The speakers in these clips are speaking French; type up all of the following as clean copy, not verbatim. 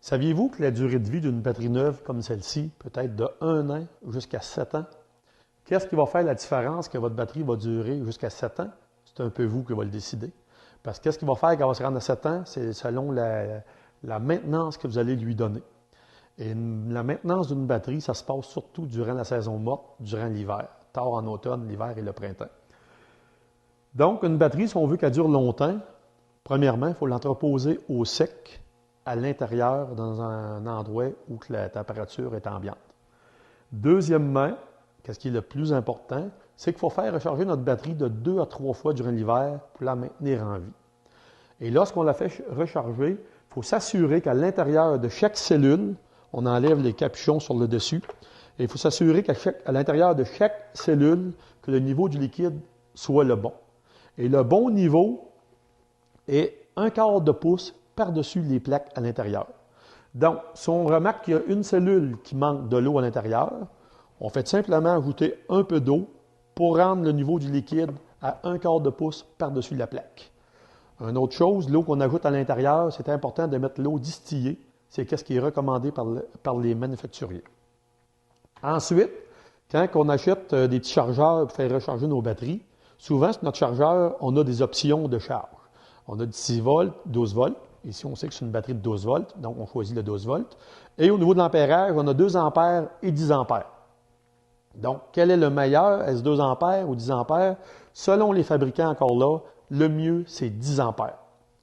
Saviez-vous que la durée de vie d'une batterie neuve comme celle-ci peut être de 1 an jusqu'à 7 ans? Qu'est-ce qui va faire la différence que votre batterie va durer jusqu'à 7 ans? C'est un peu vous qui va le décider. Parce que qu'est-ce qui va faire qu'elle va se rendre à 7 ans? C'est selon la maintenance que vous allez lui donner. Et la maintenance d'une batterie, ça se passe surtout durant la saison morte, durant l'hiver, tard en automne, l'hiver et le printemps. Donc, une batterie, si on veut qu'elle dure longtemps, premièrement, il faut l'entreposer au sec, à l'intérieur, dans un endroit où la température est ambiante. Deuxièmement, qu'est-ce qui est le plus important, c'est qu'il faut faire recharger notre batterie de 2 à 3 fois durant l'hiver pour la maintenir en vie. Et lorsqu'on la fait recharger, il faut s'assurer qu'à l'intérieur de chaque cellule, on enlève les capuchons sur le dessus, et il faut s'assurer qu'à l'intérieur de chaque cellule, que le niveau du liquide soit le bon. Et le bon niveau est 1/4 de pouce par-dessus les plaques à l'intérieur. Donc, si on remarque qu'il y a une cellule qui manque de l'eau à l'intérieur, on fait simplement ajouter un peu d'eau pour rendre le niveau du liquide à 1/4 de pouce par-dessus la plaque. Une autre chose, l'eau qu'on ajoute à l'intérieur, c'est important de mettre l'eau distillée. C'est ce qui est recommandé par les manufacturiers. Ensuite, quand on achète des petits chargeurs pour faire recharger nos batteries, souvent sur notre chargeur, on a des options de charge. On a 6 volts, 12 volts. Ici, on sait que c'est une batterie de 12 volts, donc on choisit le 12 volts. Et au niveau de l'ampérage, on a 2 ampères et 10 ampères. Donc, quel est le meilleur? Est-ce 2 ampères ou 10 ampères? Selon les fabricants, encore là, le mieux, c'est 10 ampères.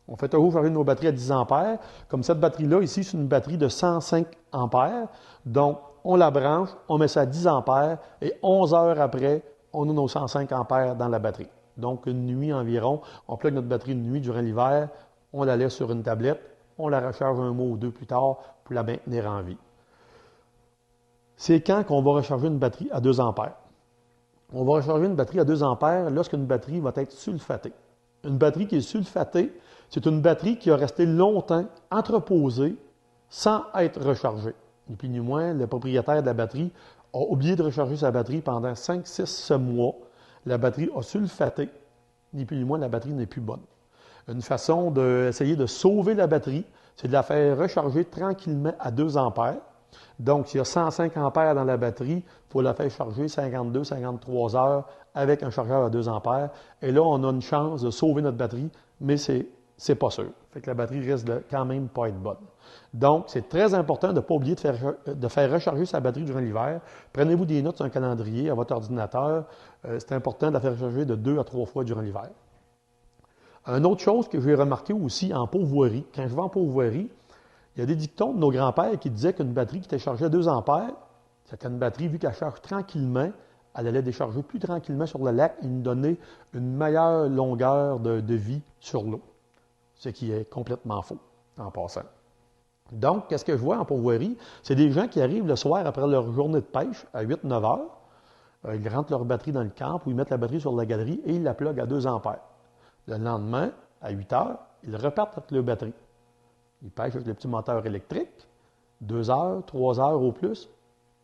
On fait toujours charger nos batteries à 10 ampères. Comme cette batterie-là, ici, c'est une batterie de 105 ampères. Donc, on la branche, on met ça à 10 ampères et 11 heures après, on a nos 105 ampères dans la batterie. Donc, une nuit environ, on plug notre batterie une nuit durant l'hiver, on la laisse sur une tablette, on la recharge un mois ou deux plus tard pour la maintenir en vie. C'est quand qu'on va recharger une batterie à 2 ampères? On va recharger une batterie à 2 ampères lorsqu'une batterie va être sulfatée. Une batterie qui est sulfatée, c'est une batterie qui a resté longtemps entreposée sans être rechargée. Ni plus ni moins, le propriétaire de la batterie a oublié de recharger sa batterie pendant 5, 6 mois. La batterie a sulfaté. Ni plus ni moins, la batterie n'est plus bonne. Une façon d'essayer de sauver la batterie, c'est de la faire recharger tranquillement à 2 ampères. Donc, s'il y a 105 ampères dans la batterie, il faut la faire charger 52-53 heures avec un chargeur à 2 ampères. Et là, on a une chance de sauver notre batterie, mais c'est pas sûr. Fait que la batterie risque de quand même pas être bonne. Donc, c'est très important de ne pas oublier de faire recharger sa batterie durant l'hiver. Prenez-vous des notes sur un calendrier à votre ordinateur. C'est important de la faire recharger de 2 à 3 fois durant l'hiver. Une autre chose que j'ai remarqué aussi en pourvoirie, quand je vais en pourvoirie, il y a des dictons de nos grands-pères qui disaient qu'une batterie qui était chargée à 2 ampères, c'était une batterie, vu qu'elle charge tranquillement, elle allait décharger plus tranquillement sur le lac et nous donner une meilleure longueur de vie sur l'eau. Ce qui est complètement faux, en passant. Donc, qu'est-ce que je vois en pourvoirie? C'est des gens qui arrivent le soir après leur journée de pêche à 8-9 heures. Ils rentrent leur batterie dans le camp ou ils mettent la batterie sur la galerie et ils la pluguent à 2 ampères. Le lendemain, à 8 heures, ils repartent avec leur batterie. Ils pêchent avec le petit moteur électrique. 2 heures, 3 heures au plus,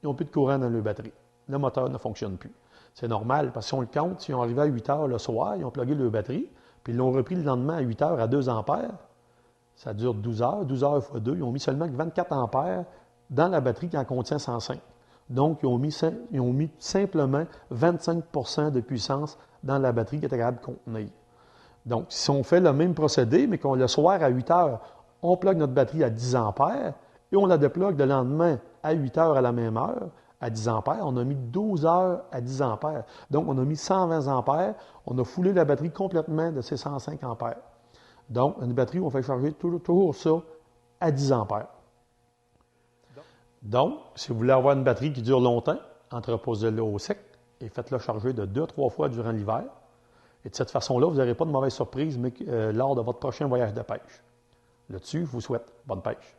ils n'ont plus de courant dans leur batterie. Le moteur ne fonctionne plus. C'est normal, parce que si on le compte, s'ils ont arrivé à 8 heures le soir, ils ont plugué leur batterie, puis ils l'ont repris le lendemain à 8 heures à 2 ampères, ça dure 12 heures. 12 heures fois 2, ils ont mis seulement 24 ampères dans la batterie qui en contient 105. Donc, ils ont mis simplement 25 % de puissance dans la batterie qui était capable de contenir. Donc, si on fait le même procédé, mais qu'on le soir à 8 heures, on plug notre batterie à 10 ampères et on la déplugue le lendemain à 8 heures à la même heure, à 10 ampères, on a mis 12 heures à 10 ampères. Donc, on a mis 120 ampères, on a foulé la batterie complètement de ces 105 ampères. Donc, une batterie, on fait charger toujours ça à 10 ampères. Donc, si vous voulez avoir une batterie qui dure longtemps, entreposez-la au sec et faites-la charger de 2 à 3 fois durant l'hiver. Et de cette façon-là, vous n'aurez pas de mauvaise surprise lors de votre prochain voyage de pêche. Là-dessus, je vous souhaite bonne pêche.